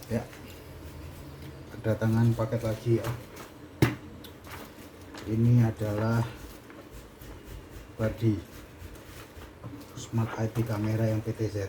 Ya, kedatangan paket lagi ya. Ini adalah body Smart IP kamera yang PTZ.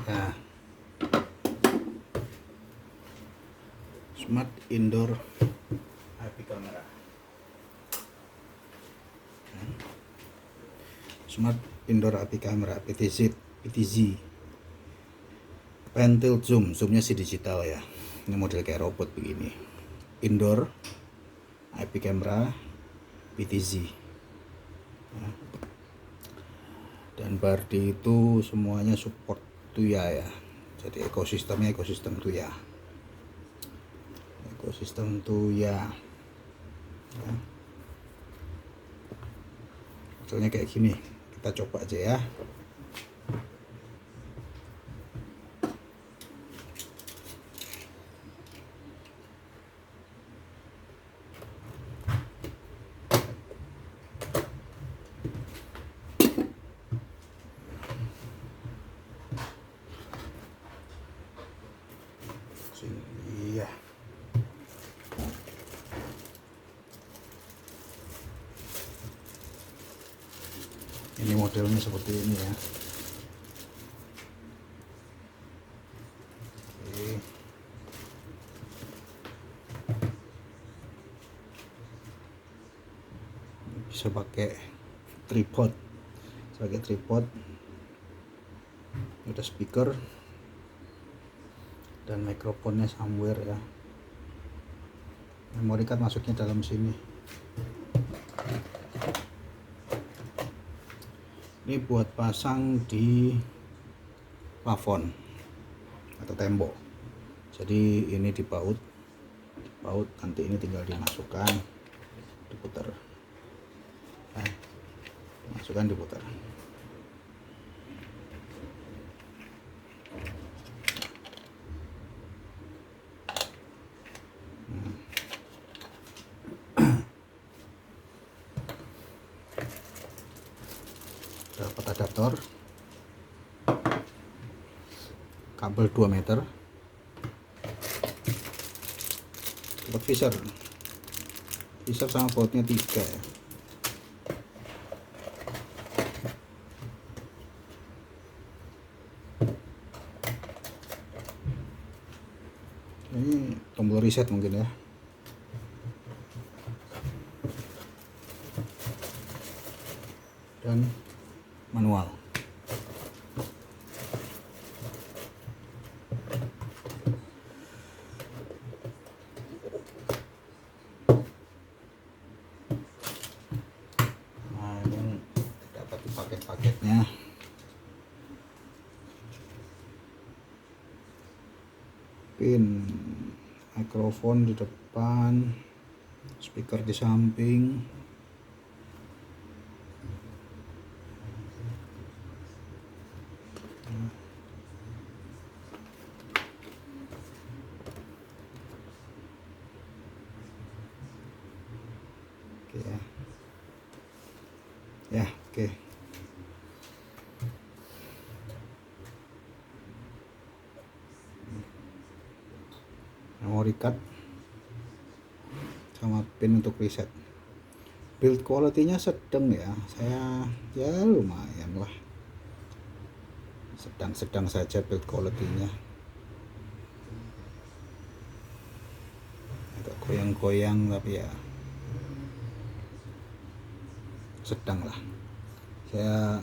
Nah, Smart Indoor IP kamera. Smart Indoor IP kamera PTZ. Pentil zoomnya sih digital ya. Ini model kayak robot begini. Indoor IP kamera PTZ. Dan Bardi itu semuanya support Tuya ya. Jadi ekosistem Tuya. Ekosistem Tuya. Ya. Modelnya kayak gini. Kita coba aja ya. Iya. Ini modelnya seperti ini ya. Oke. Bisa pakai tripod. Sebagai tripod. Ada speaker dan mikrofonnya somewhere ya. Memory card masuknya dalam sini. Ini buat pasang di plafon atau tembok. Jadi ini dibaut, nanti ini tinggal dimasukkan, diputar. Masukkan, diputar. Dapat adaptor, kabel 2 meter, dapat visor sama bautnya 3 ya. Ini tombol reset mungkin ya. Dan manual. Nah, ini dapat di paket-paketnya. Pin mikrofon di depan, speaker di samping. Oke ya. Ya, oke. Memory card sama pin untuk reset. Build quality-nya sedang ya. Saya ya lumayan lah. Sedang saja build quality-nya. Agak goyang-goyang tapi ya sedang lah. Saya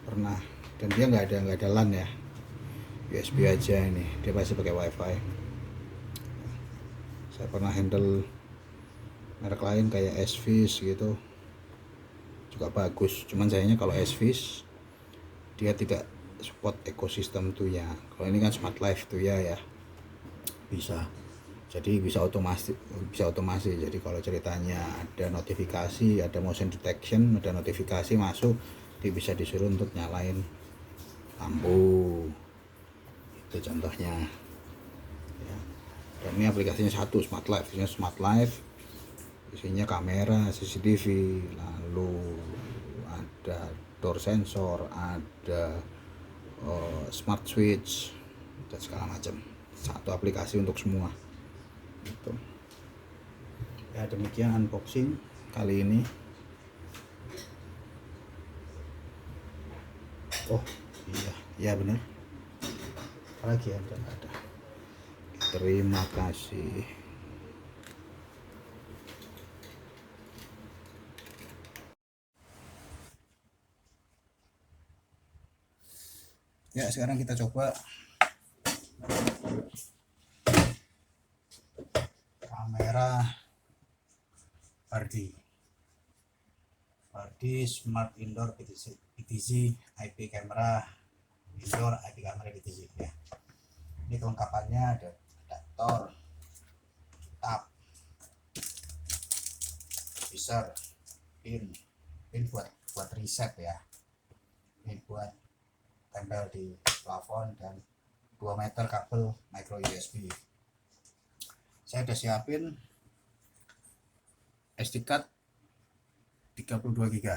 pernah, dan dia nggak ada LAN ya, USB aja ini, dia masih pakai WiFi. Saya pernah handle merek lain kayak SViz gitu, juga bagus. Cuman sayangnya kalau SViz dia tidak support ekosistem Tuya. Kalau ini kan smart life Tuya ya, bisa. Jadi bisa otomasi. Jadi kalau ceritanya ada notifikasi, ada motion detection, ada notifikasi masuk, dia bisa disuruh untuk nyalain lampu. Itu contohnya. Ya. Dan ini aplikasinya satu, Smart Life. Isinya Smart Life, isinya kamera, CCTV, lalu ada door sensor, ada smart switch, dan segala macam. Satu aplikasi untuk semua. Gitu. Ya demikian unboxing kali ini. Oh iya benar. Apalagi ada. Terima kasih. Ya sekarang kita coba kamera Bardi Smart Indoor PTZ IP camera indoor IP camera PTZ ya. Ini kelengkapannya ada adaptor, tab, visor, pin buat reset ya. Ini buat tempel di plafon, dan 2 meter kabel micro USB. Saya udah siapin SD card 32 GB.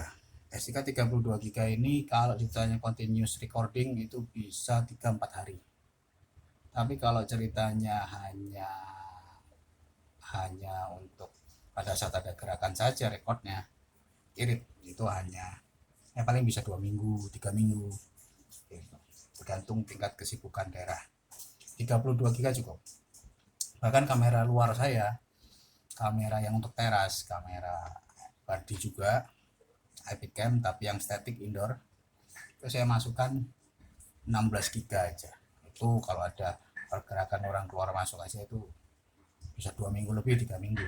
SD card 32 GB ini kalau ditanya continuous recording itu bisa 3-4 hari. Tapi kalau ceritanya hanya untuk pada saat ada gerakan saja rekodnya, irit itu hanya paling bisa 2 minggu, 3 minggu. Tergantung tingkat kesibukan daerah. 32 GB cukup. Bahkan kamera luar saya, kamera yang untuk teras, kamera Bardi juga IP cam tapi yang static indoor, itu saya masukkan 16 GB aja. Itu kalau ada pergerakan orang keluar masuk aja itu bisa 2 minggu lebih, 3 minggu.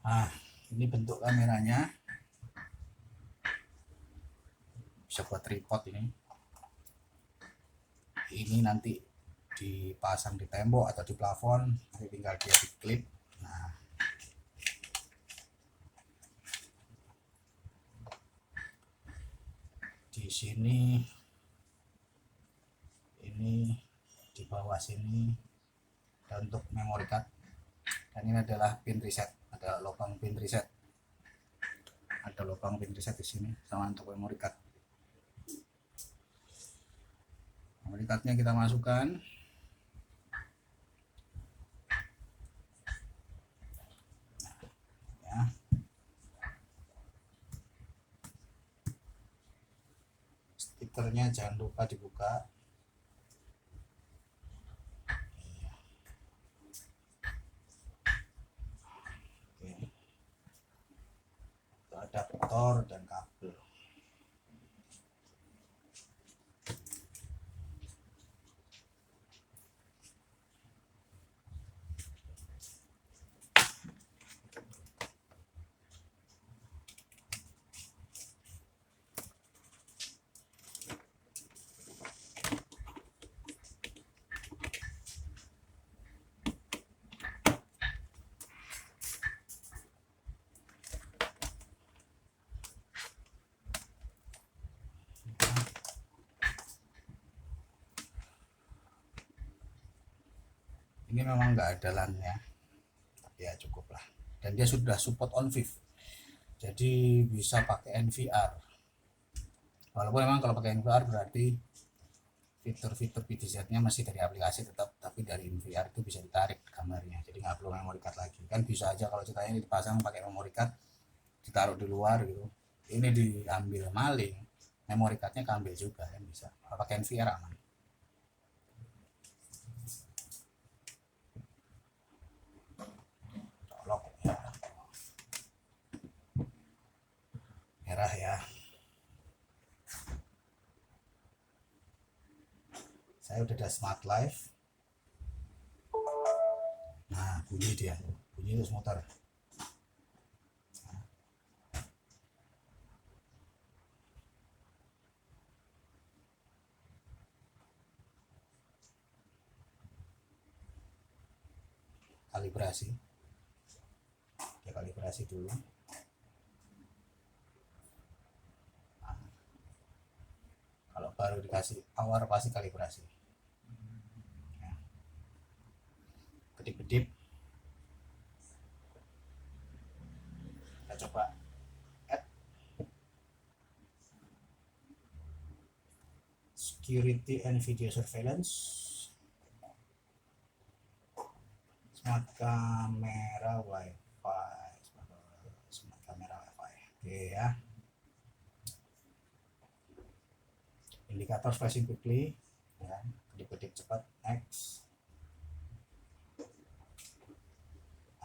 Nah, ini bentuk kameranya, bisa buat tripod ini nanti dipasang di tembok atau di plafon, nanti tinggal dia diklip. Nah, di sini, ini di bawah sini dan untuk memory card, dan ini adalah pin reset, ada lubang pin reset, di sini sama untuk memory card. Memory cardnya kita masukkan. Ya. Stikernya jangan lupa dibuka. Oke. Adaptor dan kabel. Ini memang nggak ada LAN-nya, tapi ya cukup lah. Dan dia sudah support OnVIF, jadi bisa pakai NVR. Walaupun memang kalau pakai NVR berarti fitur-fitur PTZ-nya masih dari aplikasi tetap, tapi dari NVR itu bisa ditarik gambarnya, jadi nggak perlu memory card lagi. Kan bisa aja kalau ceritanya ini dipasang pakai memory card, ditaruh di luar gitu, ini diambil maling, memory cardnya keambil juga, kan bisa. Kalau pakai NVR aman. Merah ya. Saya udah ada Smart Life. Nah, bunyi terus muter. kalibrasi, dia kalibrasi dulu. Nah, kalau baru dikasih power pasti kalibrasi ya. Kedip-kedip kita coba add security and video surveillance, smart kamera wifi, smart kamera wifi. Oke ya, indikator flashing quickly ya, kedip-kedip cepat. Next,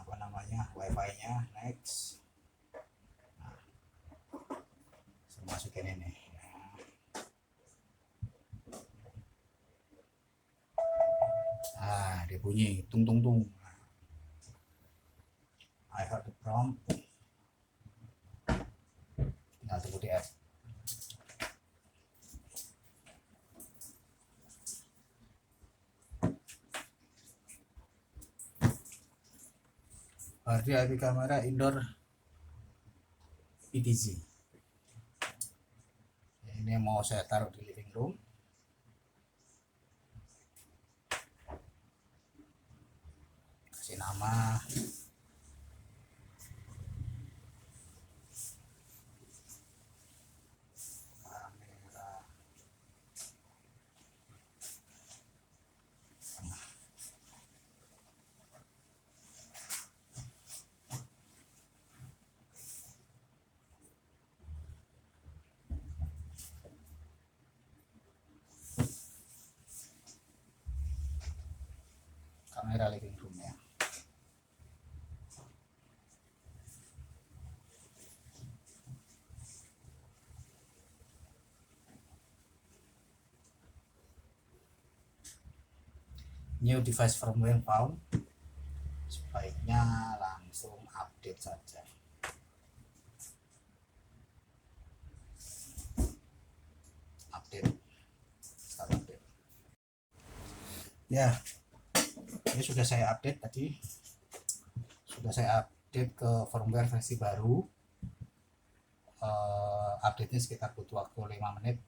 apa namanya, wifi nya. Next, nah, saya masukin ini ya. Dia bunyi tung tung tung. I heard the prompt, tinggal tunggu di add. Berarti IP kamera indoor PTZ. Ini mau saya taruh di living room. Kasih nama. Kamera living room ya. New device firmware found. Sebaiknya langsung update saja. Update. Start update. Ya. Ini sudah saya update tadi, sudah saya update ke firmware versi baru. Update-nya sekitar butuh waktu 5 menit,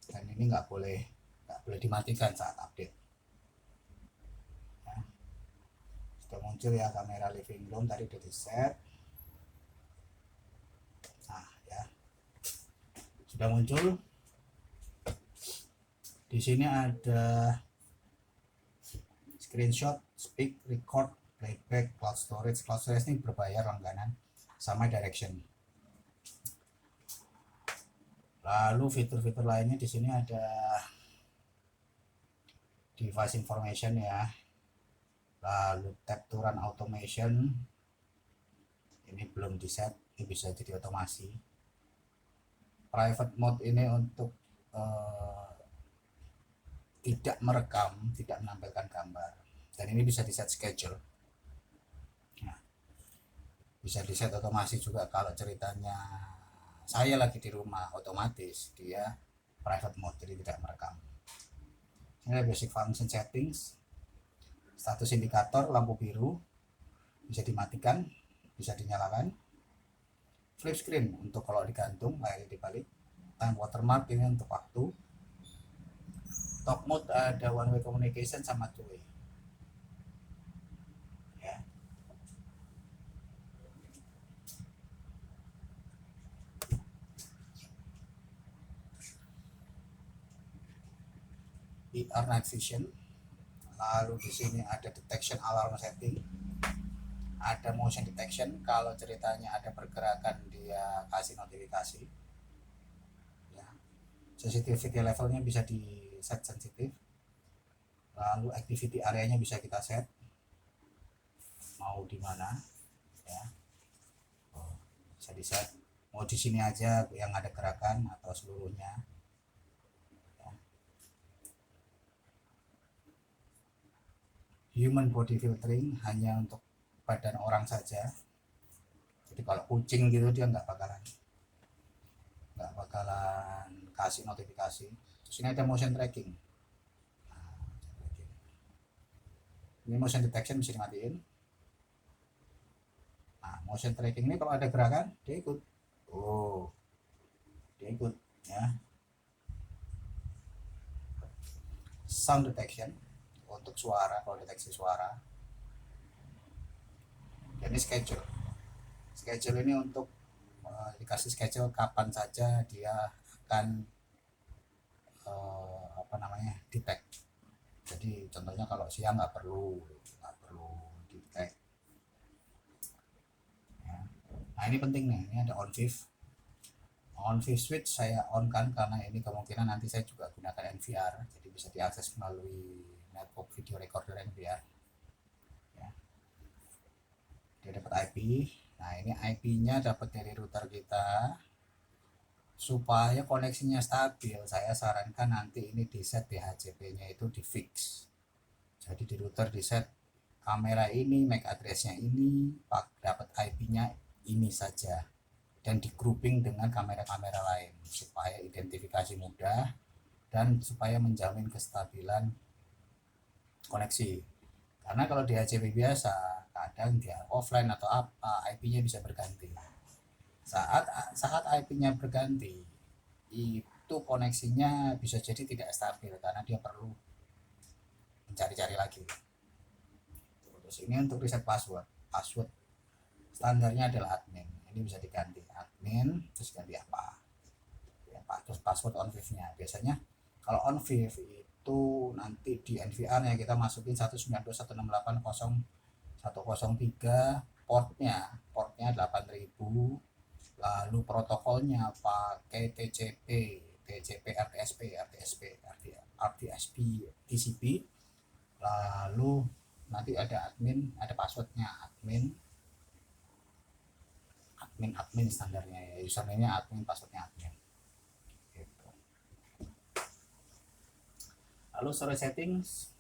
dan ini nggak boleh dimatikan saat update ya. Sudah muncul ya kamera living room, tadi udah di set. Nah ya, sudah muncul. Di sini ada screenshot, speak, record, playback, cloud storage. Cloud storage ini berbayar langganan, sama direction. Lalu fitur-fitur lainnya di sini ada device information ya. Lalu tab to run automation, ini belum di set, ini bisa jadi otomasi. Private mode ini untuk tidak merekam, tidak menampilkan gambar, dan ini bisa di set schedule. Nah, bisa di set otomasi juga. Kalau ceritanya saya lagi di rumah, otomatis dia private mode, jadi tidak merekam. Ini basic function settings. Status indikator lampu biru bisa dimatikan, bisa dinyalakan. Flip screen untuk kalau digantung, layar dibalik. Time watermark ini untuk waktu. Talk mode ada one way communication sama two way ya. VR night vision. Lalu di sini ada detection alarm setting, ada motion detection. Kalau ceritanya ada pergerakan dia kasih notifikasi ya. Sensitivity levelnya bisa di set sensitif. Lalu activity areanya bisa kita set mau di mana ya, bisa di set mau di sini aja yang ada gerakan atau seluruhnya ya. Human body filtering hanya untuk badan orang saja, jadi kalau kucing gitu dia nggak bakalan kasih notifikasi. Terus ini ada motion tracking. Nah, ini motion detection bisa dimatiin. motion tracking ini kalau ada gerakan dia ikut. Oh, dia ikut ya. Sound detection untuk suara, kalau deteksi suara. Jadi schedule ini untuk dikasih schedule kapan saja dia akan detect. Jadi contohnya kalau siang nggak perlu detect ya. Nah ini penting nih, ini ada on fifth switch saya on kan, karena ini kemungkinan nanti saya juga gunakan NVR, jadi bisa diakses melalui network video recorder NVR ya. Dia dapat IP. Nah ini IP nya dapat dari router kita. Supaya koneksinya stabil, saya sarankan nanti ini di set DHCP nya itu di fix. Jadi di router di set kamera ini, MAC address nya ini, dapat IP nya ini saja, dan di grouping dengan kamera-kamera lain supaya identifikasi mudah dan supaya menjamin kestabilan koneksi. Karena kalau DHCP biasa kadang dia offline atau apa, IP-nya bisa berganti. Saat IP-nya berganti, itu koneksinya bisa jadi tidak stabil karena dia perlu mencari-cari lagi. Terus ini untuk reset password standarnya adalah admin. Ini bisa diganti admin, terus ganti apa ya, terus password on fifth nya. Biasanya kalau on fifth itu nanti di NVR nya kita masukin 192.168.0.103, portnya 8000, lalu protokolnya pakai TCP, RDSP, TCP, lalu nanti ada admin, ada passwordnya admin standarnya ya, username-nya admin, passwordnya admin gitu. Lalu storage settings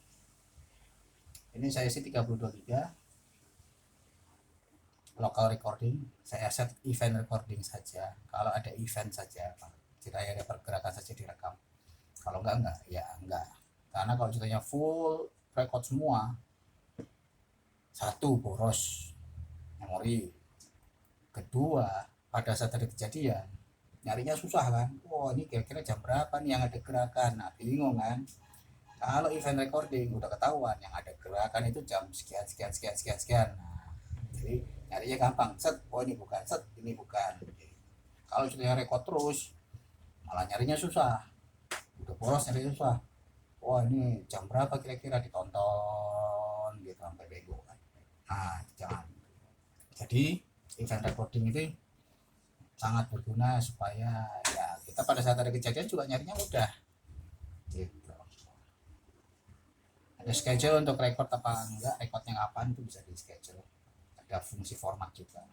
ini saya isi 32 GB. Local recording saya set event recording saja, kalau ada event saja, jika ada pergerakan saja direkam, kalau enggak ya enggak. Karena kalau contohnya full record semua, satu boros memori, kedua pada saat ada kejadian nyarinya susah kan, ini kira-kira jam berapa nih yang ada gerakan, nah bingung kan. Kalau event recording udah ketahuan yang ada gerakan itu jam sekian. Nah, jadi nyarinya gampang, set, ini bukan, set, ini bukan. Kalau sudah record terus malah nyarinya susah, udah boros nyarinya susah, ini jam berapa kira-kira, ditonton gitu sampai bego kan. Nah jangan. Jadi event recording itu sangat berguna supaya ya kita pada saat ada kejadian juga nyarinya mudah gitu. Ada schedule untuk record apa enggak, recordnya kapan itu bisa di schedule, ada fungsi format juga.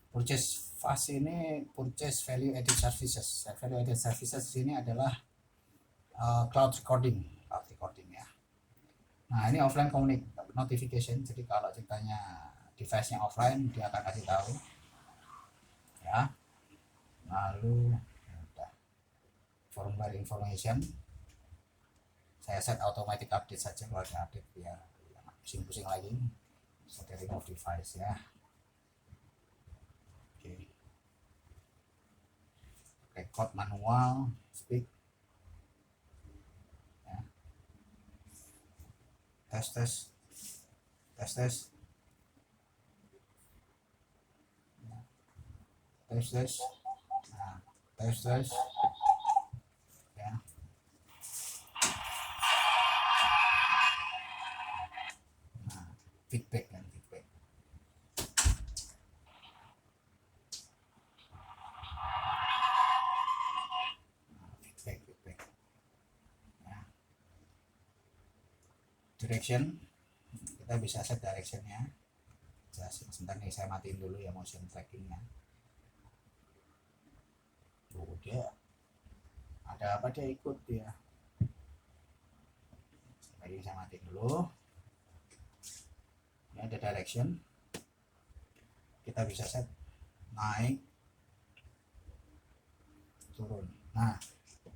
Purchase fase ini purchase value added services. Value added services ini adalah cloud recording ya. Nah ini offline notification, jadi kalau ceritanya device-nya offline dia akan kasih tahu ya. Lalu firmware information saya set automatic update saja, kalau ada update ya pusing-pusing lagi. Setting of device ya. Oke. Record manual, speak ya. Tes nah, tes ya. Nah, feedback nah, feedback ya. Direction kita bisa set directionnya. Sebentar nih saya matiin dulu ya motion trackingnya. Dia ada apa, dia ikut dia. Lagi saya matiin dulu. Ini ada direction, kita bisa set naik turun. Nah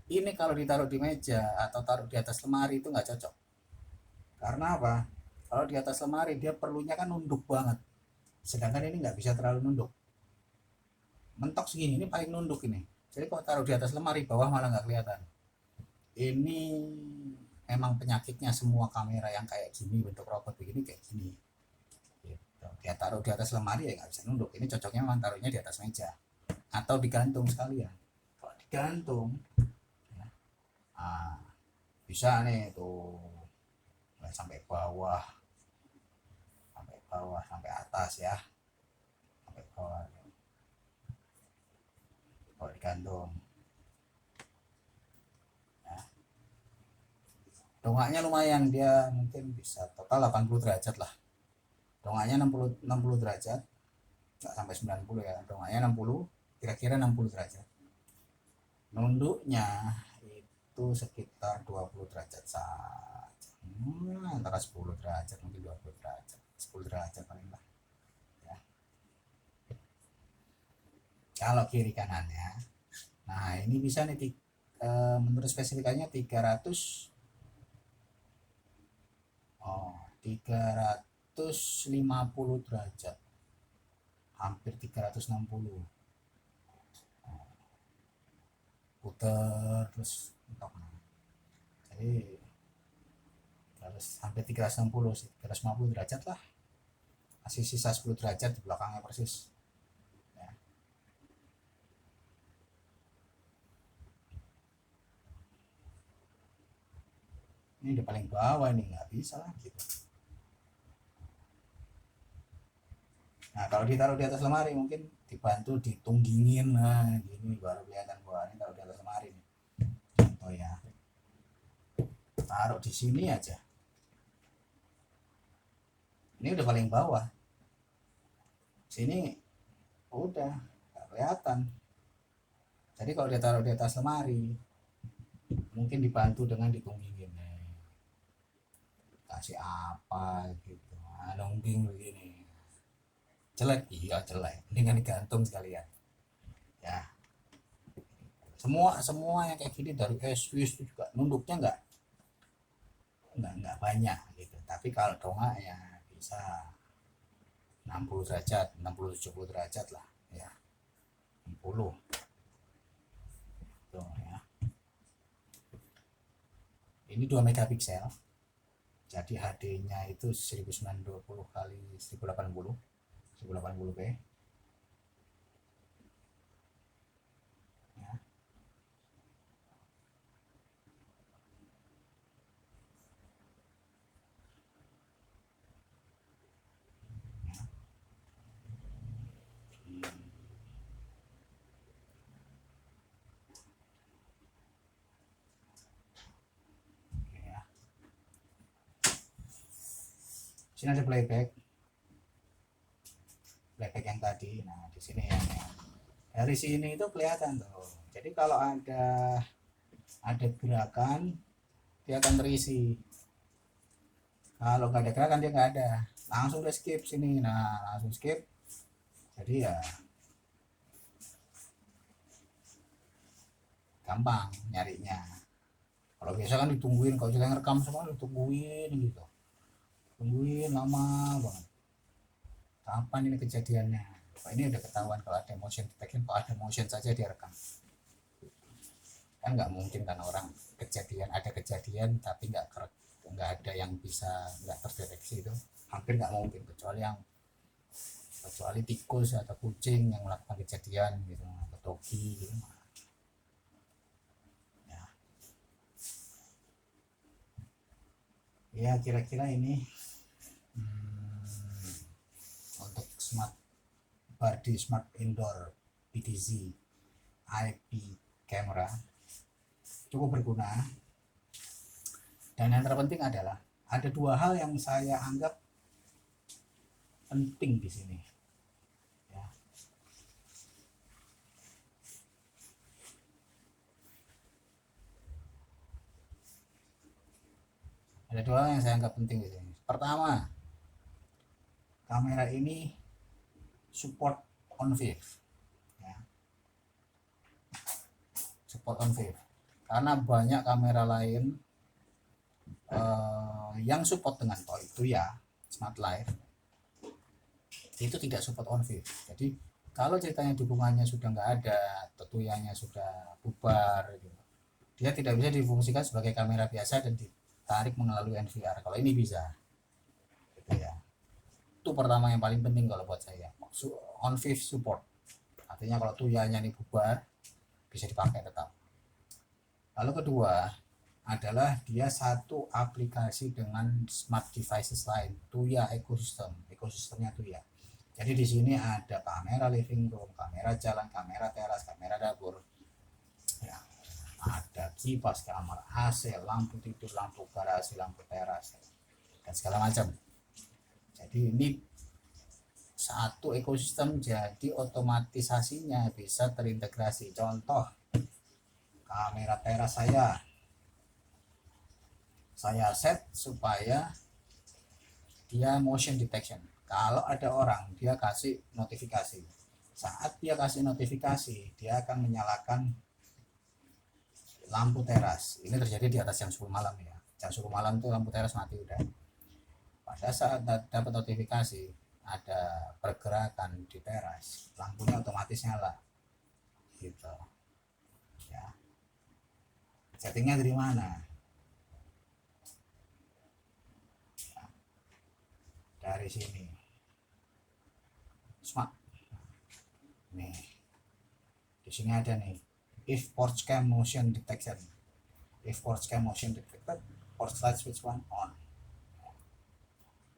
ini kalau ditaruh di meja atau taruh di atas lemari itu nggak cocok. Karena apa? Kalau di atas lemari dia perlunya kan nunduk banget, sedangkan ini nggak bisa terlalu nunduk, mentok segini, ini paling nunduk ini. Jadi kalau taruh di atas lemari bawah malah nggak kelihatan. Ini memang penyakitnya semua kamera yang kayak gini, bentuk robot begini kayak gini gitu. Dia taruh di atas lemari ya nggak bisa nunduk. Ini cocoknya memang taruhnya di atas meja atau digantung sekalian. Kalau digantung ya, bisa nih tuh sampai bawah, sampai atas ya, sampai bawah kalau digantung ya. Dongaknya lumayan, dia mungkin bisa total 80 derajat lah. Dongaknya 60 derajat, nggak sampai 90 ya, dongaknya 60, kira-kira 60 derajat. Nunduknya itu sekitar 20 derajat saja, antara 10 derajat mungkin 20 derajat, 10 derajat paling lah ya. Kalau kiri kanannya, nah ini bisa nih menurut spesifikasinya 300 350 derajat, hampir 360, putar terus mentok. Jadi harus hampir 360, 350 derajat lah, masih sisa 10 derajat di belakangnya persis ya. Ini udah paling bawah, ini nggak bisa lah gitu. Nah kalau ditaruh di atas lemari mungkin dibantu ditunggingin, nah gini baru kelihatan bahwa ini taruh di atas lemari nih. Contoh ya, taruh di sini aja, ini udah paling bawah, sini udah nggak kelihatan. Jadi kalau dia taruh di atas lemari mungkin dibantu dengan ditunggingin, kasih apa gitu, nungging begini. Jelek, iya jelek, mendingan digantung sekalian ya. Semua yang kayak gini dari Swiss itu juga nunduknya nggak banyak gitu, tapi kalau dongak ya bisa 60 derajat, 60-70 derajat lah ya, 60 tuh ya. Ini 2 megapiksel, jadi HD nya itu 1920 kali 1080 1080p ya. Sini ada playback yang tadi. Nah di sini ya, dari sini itu kelihatan tuh. Jadi kalau ada gerakan dia akan terisi, kalau nggak ada gerakan dia nggak ada, langsung udah skip sini. Nah langsung skip, jadi ya gampang nyarinya. Kalau biasa kan ditungguin, kalau kita ngerekam semua ditungguin gitu, tungguin lama banget, kapan ini kejadiannya. Nah, ini udah ketahuan kalau ada motion detection, kalau ada motion saja dia rekam. Kan nggak mungkin kan orang ada kejadian tapi nggak ada yang bisa, nggak terdeteksi, itu hampir nggak mungkin, kecuali tikus atau kucing yang melakukan kejadian gitu, atau toki gitu ya. Kira-kira ini untuk smart body smart indoor PTZ IP camera cukup berguna. Dan yang terpenting adalah ada 2 hal yang saya anggap penting di sini ya. Ada 2 hal yang saya anggap penting di sini. Pertama, kamera ini support on wave ya. Support on wave, karena banyak kamera lain yang support dengan itu ya Smart Life, itu tidak support on-fif. Jadi kalau ceritanya dukungannya sudah nggak ada, tuyanya sudah bubar gitu, dia tidak bisa difungsikan sebagai kamera biasa dan ditarik melalui NVR. Kalau ini bisa gitu ya. Itu pertama yang paling penting kalau buat saya, on-fif support. Artinya kalau tuyanya ini bubar bisa dipakai tetap. Lalu kedua adalah dia satu aplikasi dengan smart devices lain, Tuya ekosistemnya Tuya. Jadi di sini ada kamera living room, kamera jalan, kamera teras, kamera dapur, ya, ada kipas kamar, AC, lampu tidur, lampu garasi, lampu teras, dan segala macam. Jadi ini satu ekosistem, jadi otomatisasinya bisa terintegrasi. Contoh, kamera teras saya set supaya dia motion detection. Kalau ada orang, dia kasih notifikasi. Saat dia kasih notifikasi, dia akan menyalakan lampu teras. Ini terjadi di atas jam 10 malam ya. Jam 10 malam itu lampu teras mati udah. Pada saat dapat notifikasi ada pergerakan di teras, lampunya otomatis nyala. Gitu. Ya. Settingnya dari mana? Dari sini. Smart. Nih. Di sini ada nih. If porch cam motion detection. If porch cam motion detected, porch light switch one on.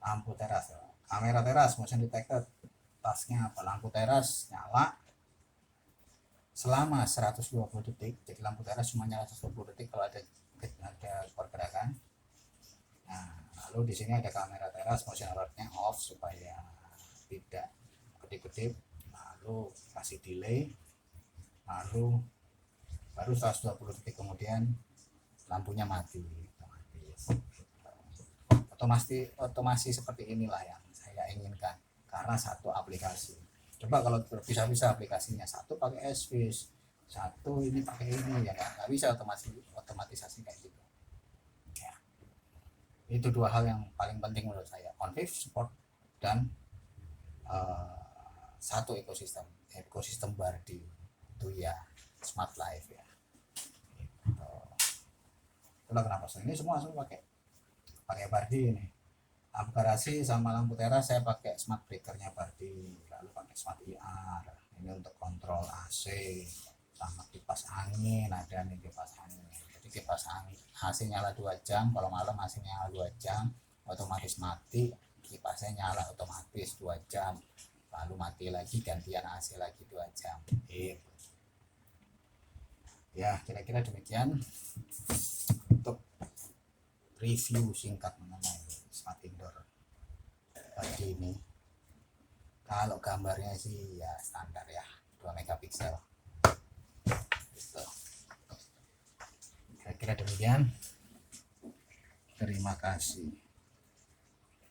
Lampu teras. Kamera teras motion detected. Tasnya apa? Lampu teras nyala selama 120 detik. Jadi lampu teras cuma nyala 120 detik kalau ada pergerakan. Nah, lalu di sini ada kamera teras motion alertnya off supaya tidak kedip-kedip, lalu kasih delay, lalu baru 120 detik kemudian lampunya mati. Otomasi seperti inilah yang saya inginkan karena satu aplikasi. Coba kalau bisa aplikasinya satu pakai SVIS, satu ini pakai ini, ya nggak bisa otomatisasi kayak gitu. Itu dua hal yang paling penting menurut saya, on-fif support dan satu ekosistem Bardi Tuya Smart Life ya. Gitu. Itulah kenapa ini semua pakai Bardi ini. Lampu garasi sama lampu teras saya pakai smart breakernya Bardi, lalu pakai smart IR ini untuk kontrol AC, sama kipas angin ada nih, kipas angin. Kipas angin AC nyala 2 jam, kalau malam AC nyala 2 jam otomatis mati, kipasnya nyala otomatis 2 jam, lalu mati lagi, gantian AC lagi 2 jam. Ya kira-kira demikian untuk review singkat mengenai smart indoor pagi ini. Kalau gambarnya sih ya standar ya, 2 megapiksel gitu. Kira-kira demikian. Terima kasih.